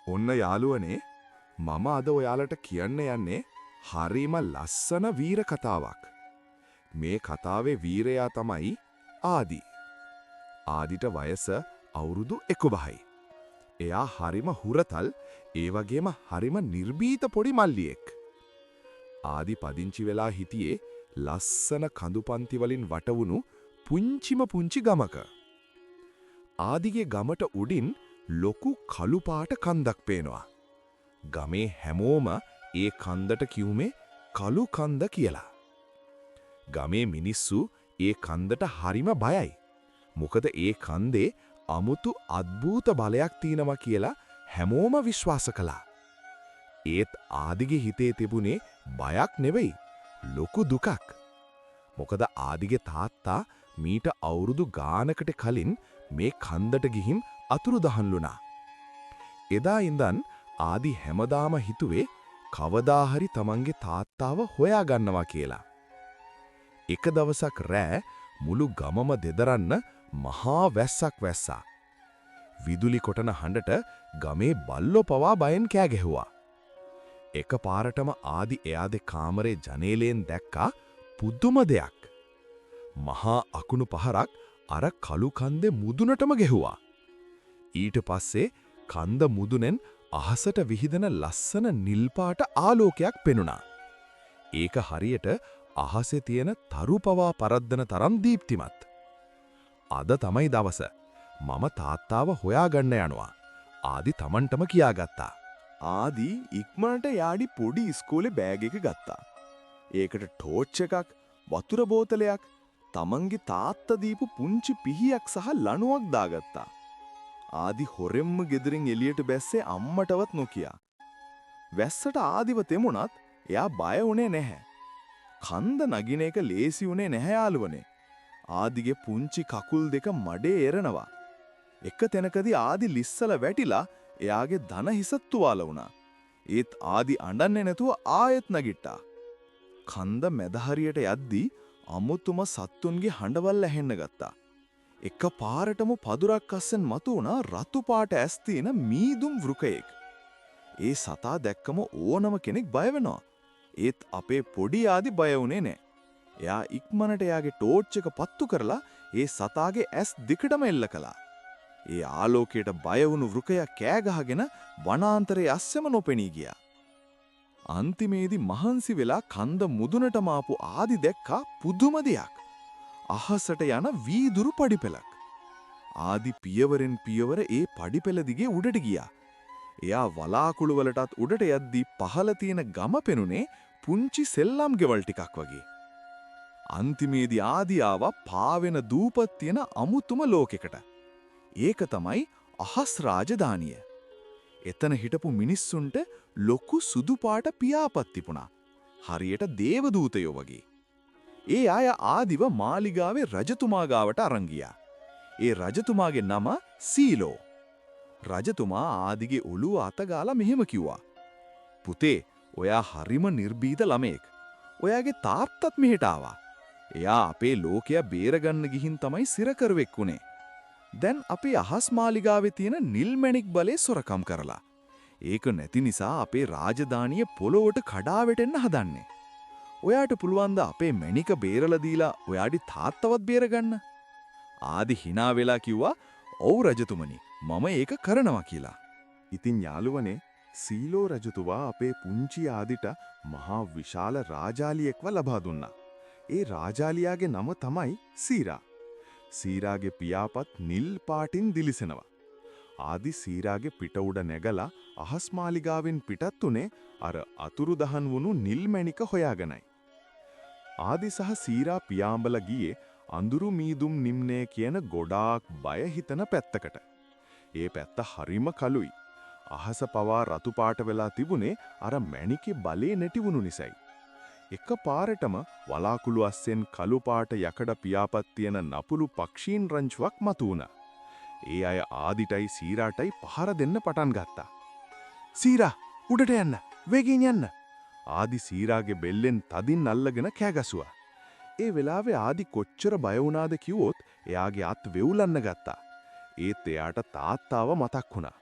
ඔන්න යාළුවනේ මම අද ඔයාලට කියන්න යන්නේ හරිම ලස්සන වීර කතාවක්. මේ කතාවේ වීරයා තමයි ආදි. ආදිට වයස අවුරුදු 11යි. එයා හරිම හුරතල් ඒ වගේම හරිම නිර්භීත පොඩි මල්ලියෙක්. ආදි පදිංචි වෙලා හිටියේ ලස්සන කඳුපන්ති වලින් වටවුණු පුංචි ගමක. ආදිගේ ගමට උඩින් ලොකු කළු පාට කන්දක් පේනවා. ගමේ හැමෝම ඒ කන්දට කිව්වේ කළු කන්ද කියලා. ගමේ මිනිස්සු ඒ කන්දට හරිම බයයි. මොකද ඒ කන්දේ අමුතු අద్භූත බලයක් තියෙනවා කියලා හැමෝම විශ්වාස කළා. ඒත් ආදිගේ හිතේ තිබුණේ බයක් නෙවෙයි, ලොකු දුකක්. මොකද ආදිගේ තාත්තා මීට අවුරුදු ගානකට කලින් මේ කන්දට ගිහින් අතුරුදහන් වුණා. එදා ඉඳන් ආදි හැමදාම හිතුවේ කවදා හරි තමන්ගේ තාත්තාව හොයා ගන්නවා කියලා. එක දවසක් රෑ මුළු ගමම දෙදරන්න මහා වැස්සක් වැස්සා. විදුලි කොටන හඬට ගමේ බල්ලෝ පවා බයෙන් කෑ ගැහුවා. එකපාරටම ආදි එයාගේ කාමරේ ජනේලයෙන් දැක්කා පුදුම දෙයක්. මහා අකුණු පහරක් අර කළු කන්දේ මුදුනටම ගැහුවා. ඊට පස්සේ කන්ද මුදුනෙන් අහසට විහිදෙන ලස්සන නිල් පාට ආලෝකයක් පෙනුණා. ඒක හරියට අහසේ තියෙන තරු පවා පරද්දන තරම් දීප්තිමත්. අද තමයි දවස. මම තාත්තාව හොයාගන්න යනවා. ආදි Tamanටම කියාගත්තා. ආදි ඉක්මනට යාඩි පොඩි ඉස්කෝලේ බෑග් එක ගත්තා. ඒකට ටෝච් එකක්, වතුර බෝතලයක්, තමන්ගේ තාත්තා දීපු පුංචි පිහියක් සහ ලණුවක් දාගත්තා. ආදි හොරෙන්ම ගෙදරින් එළියට බැස්සේ අම්මටවත් නොකියා. වැස්සට ආදිව තෙමුණත් එයා බය වුණේ නැහැ. කන්ද නගින එක ලේසි වුණේ නැහැ යාළුවනේ. ආදිගේ පුංචි කකුල් දෙක මඩේ එරනවා. එක තැනකදී ආදි ලිස්සල වැටිලා එයාගේ දන හිස තුවාල වුණා. ඒත් ආදි අඬන්නේ නැතුව ආයෙත් නැගිට්ටා. කන්ද මැද හරියට යද්දී අමුතුම සත්තුන්ගේ හඬවල් ඇහෙන්න ගත්තා. එක පාරටම පදුරක් අස්සෙන් මතුවුණා රතු පාට ඇස් තියෙන මීදුම් වෘකයෙක්. ඒ සතා දැක්කම ඕනම කෙනෙක් බය වෙනවා. ඒත් අපේ පොඩි ආදි බය වුණේ නැහැ. එයා ඉක්මනට එයාගේ ටෝච් එක පත්තු කරලා ඒ සතාගේ ඇස් දෙකටම එල්ල කළා. ඒ ආලෝකයට බය වුණු වෘකයා කෑ ගහගෙන වනාන්තරයේ අස්සෙම නොපෙනී ගියා. අන්තිමේදී මහන්සි වෙලා කන්ද මුදුනටම ආපු ආදි දැක්කා පුදුම දෙයක්. අහසට යන වීදුරු පඩිපෙලක්. ආදි පියවරෙන් පියවර ඒ පඩිපෙල දිගේ උඩට ගියා. එයා වලාකුළු වලටත් උඩට යද්දී පහළ තියෙන ගම පෙනුනේ පුංචි සෙල්ලම් ගෙවල් ටිකක් වගේ. අන්තිමේදී ආදි ආවා පාවෙන දූපත් තියෙන අමුතුම ලෝකෙකට. ඒක තමයි අහස් රාජධානිය. එතන හිටපු මිනිස්සුන්ට ලොකු සුදු පාට පියාපත් තිබුණා. හරියට දේවදූතයෝ වගේ. ඒ අය ආදිව මාලිගාවේ රජතුමා ගාවට අරන් ගියා. ඒ රජතුමාගේ නම සීලෝ. රජතුමා ආදිගේ ඔළුව අත ගාලා මෙහෙම කිව්වා. පුතේ, ඔයා හරිම නිර්භීත ළමයෙක්. ඔයාගේ තාත්තත් මෙහෙට ආවා. එයා අපේ ලෝකයා බේරගන්න ගිහින් තමයි සිරකරුවෙක් වුණේ. දැන් අපේ අහස් මාලිගාවේ තියෙන නිල් මැණික් බලේ සොරකම් කරලා. ඒක නැති නිසා අපේ රාජධානිය පොළොවට කඩා වැටෙන්න හදන්නේ. ඔයාට පුළුවන් ද අපේ මැණික බේරලා දීලා ඔයාගේ තාත්තවත් බේරගන්න? ආදි hina වෙලා කිව්වා, "ඔව් රජතුමනි, මම ඒක කරනවා" කියලා. ඉතින් යාළුවනේ සීලෝ රජතුමා අපේ පුංචි ආදිට මහා විශාල රාජාලියෙක්ව ලබා දුන්නා. ඒ රාජාලියාගේ නම තමයි සීරා. සීරාගේ පියාපත් නිල් පාටින් දිලිසෙනවා. ආදි සීරාගේ පිට උඩ නැගලා අහස් මාලිගාවෙන් පිටත් උනේ අර අතුරුදහන් වුණු නිල් මැණික හොයාගෙනයි. ආදි සහ සීරා පියාඹල ගියේ අඳුරු මීදුම් නිම්නය කියන ගොඩාක් බය හිතන පැත්තකට. ඒ පැත්ත හරිම කළුයි. අහස පවා රතු පාට වෙලා තිබුණේ අර මැණිකේ බලේ නැති වුණු නිසායි. එක පාරටම වලාකුළු අස්සෙන් කළු පාට යකඩ පියාපත් තියෙන නපුළු පක්ෂීන් රංචුවක් මතුවුණා. ඒ අය ආදිටයි සීරාටයි පහර දෙන්න පටන් ගත්තා. "සීරා, උඩට යන්න! වේගෙන් යන්න!" ආදි සීරාගේ බෙල්ලෙන් තදින් අල්ලගෙන කෑ ගැසුවා. ඒ වෙලාවේ ආදි කොච්චර බය වුණාද කිව්වොත් එයාගේ අත් වෙවුලන්න ගත්තා. ඒත් එයාට තාත්තාව මතක් වුණා.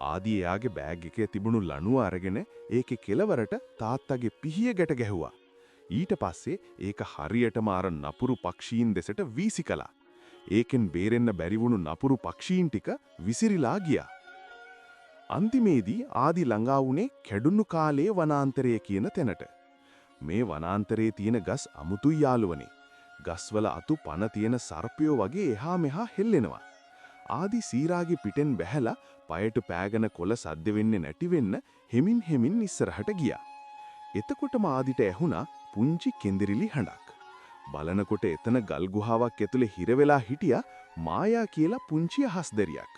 ආදී එයාගේ බෑග් එකේ තිබුණු ලණුව අරගෙන ඒකේ කෙළවරට තාත්තගේ පිහිය ගැට ගැහුවා. ඊට පස්සේ ඒක හරියටම අර නපුරු පක්ෂීන් දෙසට වීසි කළා. ඒකෙන් බේරෙන්න බැරි වුණු නපුරු පක්ෂීන් ටික විසිරිලා ගියා. අන්තිමේදී ආදි ළඟා වුණේ කැඩුණු කාලයේ වනාන්තරය කියන තැනට. මේ වනාන්තරයේ තියෙන ගස් අමුතුයි යාළුවනේ. ගස්වල අතු පන තියෙන සර්පයෝ වගේ එහා මෙහා හෙල්ලෙනවා. ආදි සීරාගේ පිටෙන් බැහැලා පයට පෑගෙන කොළ සද්ද වෙන්නේ නැති වෙන්න හෙමින් ඉස්සරහට ගියා. එතකොටම ආදිට ඇහුණා පුංචි කෙන්දිරිලි හඬක්. බලනකොට එතන ගල් ගුහාවක් ඇතුලේ හිර වෙලා හිටියා මායා කියලා පුංචි අහස්දරියක්.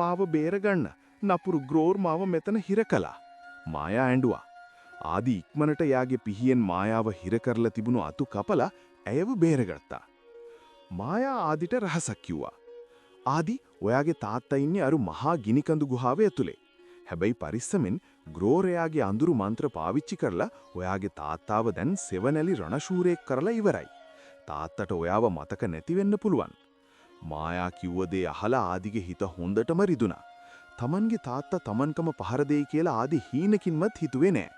මාව බේරගන්න නපුරු ග්‍රෝර් මාව මෙතන හිර කළා. මායා ඇඬුවා. ආදි ඉක්මනට යාගේ පිහියෙන් මායාව හිර කරලා තිබුණු අතු කපලා ඇයව බේරගත්තා. මායා ආදිට රහසක් කිව්වා. ආදි ඔයාගේ තාත්තා ඉන්නේ අර මහා ගිනිකඳු ගුහාවේ ඇතුලේ. හැබැයි පරිස්සමෙන් ග්‍රෝර් එයාගේ අඳුරු මන්ත්‍ර පාවිච්චි කරලා ඔයාගේ තාත්තාව දැන් සෙවණැලි රණශූරයෙක් කරලා ඉවරයි. තාත්තට ඔයාව මතක නැති වෙන්න පුළුවන්. මායා කිව්ව දේ අහලා ආදිගේ හිත හොඳටම රිදුනා. තමන්ගේ තාත්තා තමන්කම පහර දෙයි කියලා ආදි හීනකින්වත් හිතුවේ නෑ.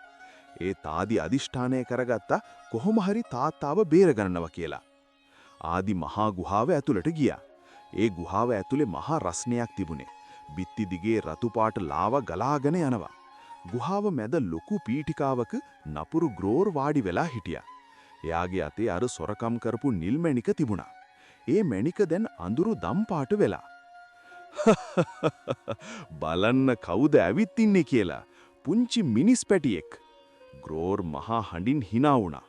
ඒ තාදි අදිෂ්ඨානය කරගත්තා කොහොම හරි තාත්තාව බේරගන්නවා කියලා. ආදි මහා ගුහාව ඇතුළට ගියා. ඒ ගුහාව ඇතුලේ මහා රස්නයක් තිබුණේ. බිත්ති දිගේ රතු පාට ලාවා ගලාගෙන යනවා. ගුහාව මැද ලොකු පීඨිකාවක නපුරු ග්‍රෝර් වාඩි වෙලා හිටියා. එයාගේ අතේ අර සොරකම් කරපු නිල් මැණික තිබුණා. ඒ මැණික දැන් අඳුරු දම් පාට වෙලා. බලන්න කවුද ඇවිත් ඉන්නේ කියලා. පුංචි මිනිස් පැටියෙක්. ග්‍රෝර් මහා හඬින් hina වුණා.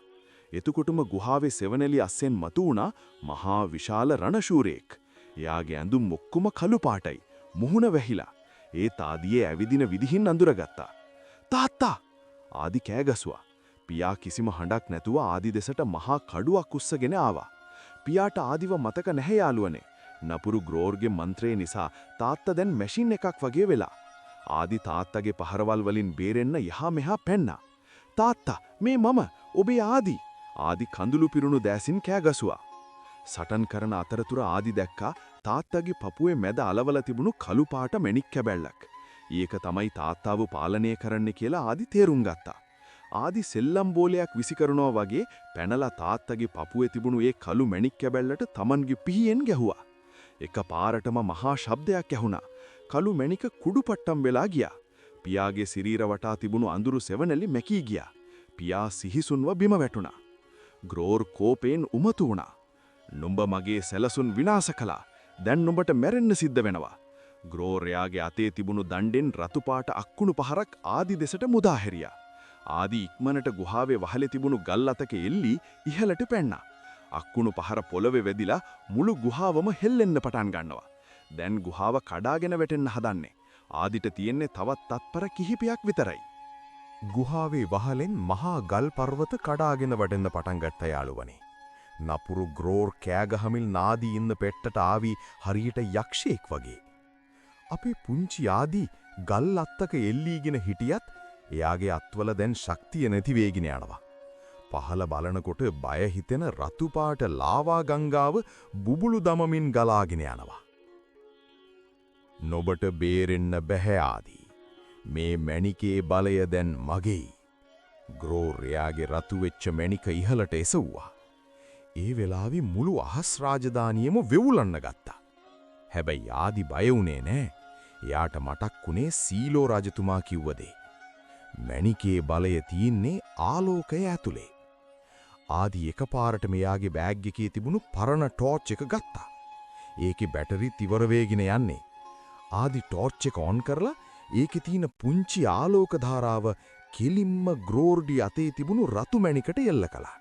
එතකොටම ගුහාවේ සෙවණැලි අස්සෙන් මතු වුණා මහා විශාල රණශූරයෙක්. එයාගේ ඇඳුම් ඔක්කොම කළු පාටයි. මුහුණ වැහිලා. ඒ තාදියේ ඇවිදින විදිහින් අඳුරගත්තා. තාත්තා! ආදි කෑ ගැසුවා. පියා කිසිම හඬක් නැතුව ආදි දෙසට මහා කඩුවක් උස්සගෙන ආවා. පියාට ආදිව මතක නැහැ යාළුවනේ. නපුරු ග්‍රෝර්ගේ මන්ත්‍රය නිසා තාත්තා දැන් මැෂින් එකක් වගේ වෙලා. ආදි තාත්තගේ පහරවල් වලින් බේරෙන්න යහා මෙහා පැන්නා. තාත්තා මේ මම ඔබේ ආදි. ආදි කඳුළු පිරුණු දෑසින් කෑ ගැසුවා. සටන් කරන අතරතුර ආදි දැක්කා තාත්තගේ පපුවේ මැද අලවල තිබුණු කළු පාට මැණික් කැබැල්ලක්. ඒක තමයි තාත්තාව පාලනය කරන්න කියලා ආදි තේරුම් ගත්තා. ආදි සෙල්ලම් බෝලයක් විසි කරනවා වගේ පැනලා තාත්තගේ පපුවේ තිබුණු ඒ කළු මැණික් කැබැල්ලට තමන්ගේ පිහියෙන් ගැහුවා. එක පාරටම මහා ශබ්දයක් ඇහුණා. කළු මැණික කුඩුපට්ටම් වෙලා ගියා. පියාගේ සිරීර වටා තිබුණු අඳුරු සෙවණැලි මැකී ගියා. පියා සිහිසුන්ව බිම වැටුණා. ග්‍රෝර් කෝපයෙන් උමතු වුණා. නුඹ මගේ සැලසුන් විනාශ කළා. දැන් නුඹට මැරෙන්න සිද්ධ වෙනවා. ග්‍රෝර් එයාගේ අතේ තිබුණු දණ්ඩෙන් රතු පාට අක්කුණු පහරක් ආදි දෙසට මුදා හැරියා. ආදි ඉක්මනට ගුහාවේ වහලේ තිබුණු ගල් අතක එල්ලී ඉහළට පැන්නා. අක්කුණු පහර පොළවේ වැදිලා මුළු ගුහාවම හෙල්ලෙන්න පටන් ගන්නවා. දැන් ගුහාව කඩාගෙන වැටෙන්න හදන්නේ. ආදිට තියෙන්නේ තවත් තත්පර කිහිපයක් විතරයි. ගුහාවේ වහලෙන් මහා ගල් පර්වත කඩාගෙන වඩෙන්න පටන් ගත්ත යාළුවනේ. නපුරු ග්‍රෝර් කෑගහමින් නාදී ඉන්න පෙට්ටට ආවි හරියට යක්ෂයෙක් වගේ. අපේ පුංචි ආදී ගල් අත්තක එල්ලීගෙන හිටියත් එයාගේ අත්වල දැන් ශක්තිය නැති වේගෙන යනවා. පහළ බලනකොට බය හිතෙන රතු පාට ලාවා ගංගාව බුබුලු දමමින් ගලාගෙන යනවා. නොබට බේරෙන්න බැහැ ආදී. මේ මැණිකේ බලය දැන් මගේයි. ග්‍රෝර් එයාගේ රතු වෙච්ච මැණික ඉහළට එසවුවා. ඒ වෙලාවේ මුළු අහස් රාජධානියම වෙවුලන්න ගත්තා. හැබැයි ආදි බය වුණේ නෑ. එයාට මතක් වුණේ සීලෝ රජතුමා කිව්ව දේ. මැණිකේ බලය තියෙන්නේ ආලෝකය ඇතුලේ. ආදි එකපාරට මෙයාගේ බෑග් එකේ තිබුණු පරණ ටෝච් එක ගත්තා. ඒකේ බැටරි ඉවර වෙගෙන යන්නේ. ආදි ටෝච් එක ඔන් කරලා ඒකේ තියෙන පුංචි ආලෝක ධාරාව කෙලින්ම ග්‍රෝර්ඩි අතේ තිබුණු රතු මැණිකට එල්ල කළා.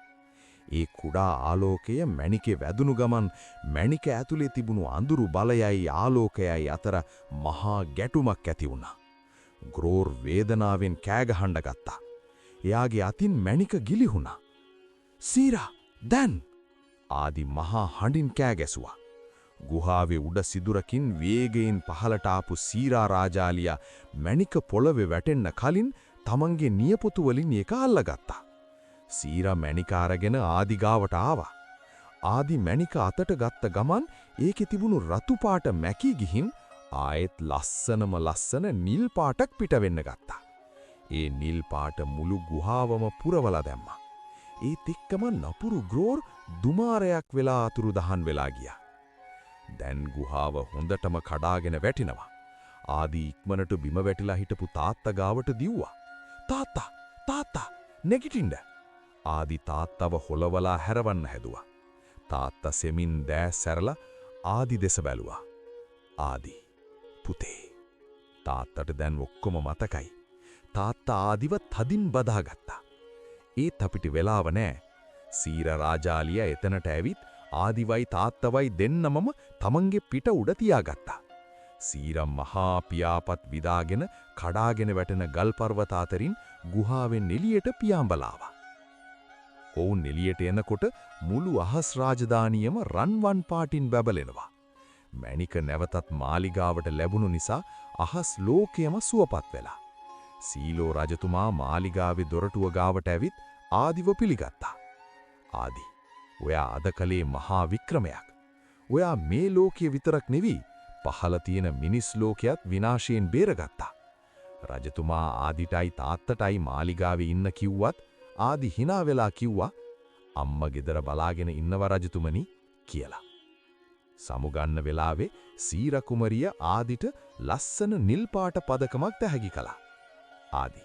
ඒ කුඩා ආලෝකය මැණිකේ වැදුණු ගමන් මැණික ඇතුලේ තිබුණු අඳුරු බලයයි ආලෝකයයි අතර මහා ගැටුමක් ඇති වුණා. ග්‍රෝර් වේදනාවෙන් කෑ ගහන්න ගත්තා. එයාගේ අතින් මැණික ගිලිහුණා. "සීරා, දැන්!" ආදි මහා හඬින් කෑ ගැසුවා. ගුහාවේ උඩ සිදුරකින් වේගයෙන් පහළට ආපු සීරා රාජාලියා මැණික පොළවේ වැටෙන්න කලින් තමන්ගේ නියපොතු වලින් ඒක අල්ලගත්තා. සීරා මැණික අරගෙන ආදි ගාවට ආවා. ආදි මැණික අතට ගත්ත ගමන් ඒකේ තිබුණු රතු පාට මැකී ගිහින් ආයෙත් ලස්සන නිල් පාටක් පිට වෙන්න ගත්තා. ඒ නිල් පාට මුළු ගුහාවම පුරවලා දැම්මා. ඒත් එක්කම නපුරු ග්‍රෝර් දුමාරයක් වෙලා අතුරුදහන් වෙලා ගියා. දැන් ගුහාව හොඳටම කඩාගෙන වැටිනවා. ආදී ඉක්මනට බිම වැටිලා හිටපු තාත්තා ගාවට දිව්වා. තාත්තා නැගිටින්න. ආදී තාත්තව හොලවලා හැරවන්න හැදුවා. තාත්තා සෙමින් දැස් සැරලා ආදි දෙස බැලුවා. ආදි පුතේ. තාත්තට දැන් ඔක්කොම මතකයි. තාත්තා ආදිව තදින් බදාගත්තා. ඒත් අපිට වෙලාව නෑ. සීර රාජාලිය එතනට ඇවිත් ආදිවයි තාත්තවයි දෙන්නමම තමන්ගේ පිට උඩ තියාගත්තා. සීර මහා පියාපත් විදාගෙන කඩාගෙන වැටෙන ගල් පර්වත අතරින් ගුහාවෙන් එළියට පියාඹලාවා. ඔවුන් එළියට එනකොට මුළු අහස් රාජධානියම රන්වන් පාටින් බබලෙනවා. මැණික නැවතත් මාලිගාවට ලැබුණු නිසා අහස් ලෝකයම සුවපත් වෙලා. සීලෝ රජතුමා මාලිගාවේ දොරටුව ගාවට ඇවිත් ආදිව පිළිගත්තා. ආදි, ඔයා අද කලේ මහා වික්‍රමයක්. ඔයා මේ ලෝකයේ විතරක් නෙවි පහළ තියෙන මිනිස් ලෝකයක් විනාශයෙන් බේරගත්තා. රජතුමා ආදිටයි තාත්තටයි මාලිගාවේ ඉන්න කිව්වත් ආදි hina වෙලා කිව්වා අම්මා ගෙදර බලාගෙන ඉන්නව රජතුමනි කියලා. සමුගන්න වෙලාවේ සීර කුමරිය ආදිට ලස්සන නිල් පාට පදකමක් තැහැගි කළා. ආදි,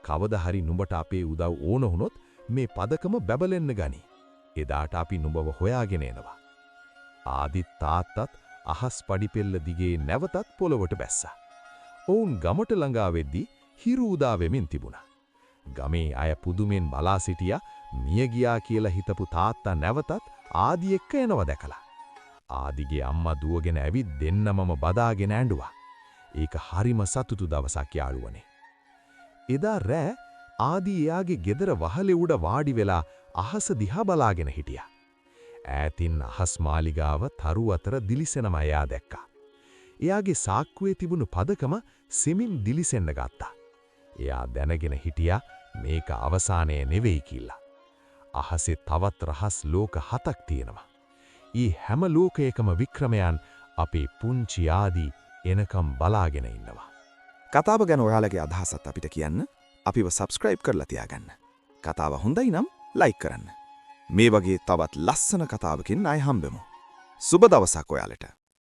කවදා හරි නුඹට අපේ උදව් ඕන වුණොත් මේ පදකම බැබලෙන්න ගනි. එදාට අපි නුඹව හොයාගෙන එනවා. ආදි තාත්තත් අහස් පඩිපෙළ දිගේ නැවතත් පොළවට බැස්සා. ඔවුන් ගමට ළඟා වෙද්දී හිරු උදා වෙමින් තිබුණා. ගමේ අය පුදුමෙන් බලා සිටියා මිය ගියා කියලා හිතපු තාත්තා නැවතත් ආදි එක්ක එනවා දැකලා. ආදිගේ අම්මා දුවගෙන ඇවිත් දෙන්නමම බදාගෙන ඇඬුවා. ඒක හරිම සතුටු දවසක් යාළුවනේ. එදා රෑ ආදි එයාගේ ගෙදර වහලේ උඩ වාඩි වෙලා අහස දිහා බලාගෙන හිටියා. ඈතින් අහස් මාලිගාව තරු අතර දිලිසෙනම එයා දැක්කා. එයාගේ සාක්කුවේ තිබුණු පදකම සෙමින් දිලිසෙන්න ගත්තා. එයා දැනගෙන හිටියා මේක අවසානය නෙවෙයි කියලා. අහසේ තවත් රහස් ලෝක 7ක් තියෙනවා. ඊ හැම ලෝකයකම වික්‍රමයන් අපේ පුංචි ආදි එනකම් බලාගෙන ඉන්නවා. කතාව ගැන ඔයාලගේ අදහසත් අපිට කියන්න. අපිව සබ්ස්ක්‍රයිබ් කරලා තියාගන්න. කතාව හොඳයි නම් ලයික් කරන්න. මේ වගේ තවත් ලස්සන කතාවකින් ආයෙ හම්බෙමු. සුබ දවසක් ඔයාලට.